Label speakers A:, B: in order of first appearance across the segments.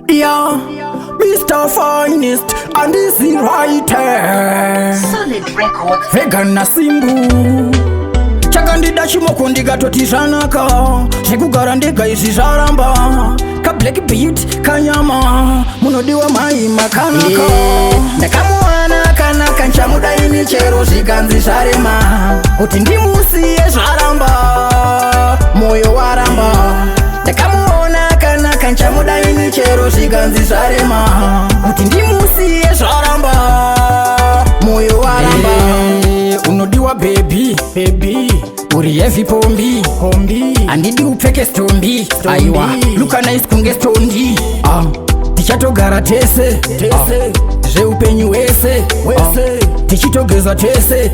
A: Yeah, Mr. Finest, and this is right here.
B: Solid Records.
A: Vegan na Simbu chakandida chimoko ndigatotizvanaka zvekugara ndega izvi zvaramba ka black beat kanyama munodiwa mai makanaka ndakamuwana kanaka nchamudaini chero zvikanzi zvarema kuti ndimusiye zvaramba moyo waramba ndakamuona kanaka nchamudaini chero zvikanzi zvarema kuti ndimusiye zvaramba moyo waramba unodiwa baby uri heavy pombi andidi upfeke stombi aiwa luka nice kunge stondi tichatogara tese zveupenyu wese tichitogeza tese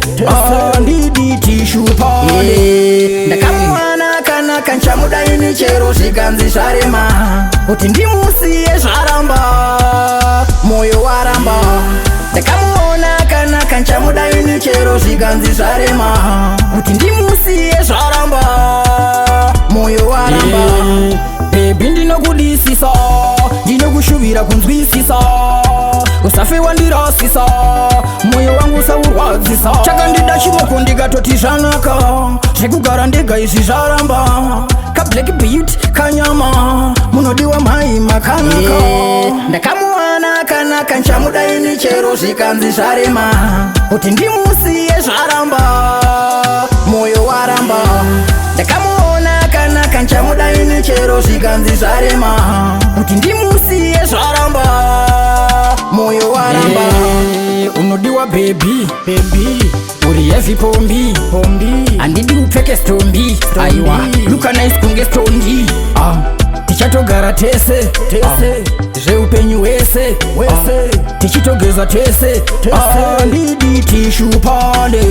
A: andidi tishupane ndakamuwana kanaka nchamudaini chero zvikanzi zvarema kuti ndimusiye zvaramba moyo waramba ndakamuona kanaka nchamudaini chero zvikanzi zvarema kuti ndimusiye zvaramba moyo waramba bebi ndinokudisisa ndinokushuvira kunzwisisa usafe wandirasisa moyo wangu usaurwadzisa chakandida chimoko ndikatoti zvanaka zvekugara ndega izvi zvaramba ka black beat kanyama munodiwa mai makanaka ndakamuwana kanaka nchamudaini chero zvikanzi zvarema kuti ndimusiye zvaramba moyo waramba ndakamuona kanaka nchamudaini chero zvikanzi zvarema kuti ndimusiye zvaramba moyo waramba unodiwa baby uri heavy pombi andidi upfeke stombi aiwa luka nice kunge stondi tichatogara tese zveupenyu wese tichitogeza tese andidi tishupane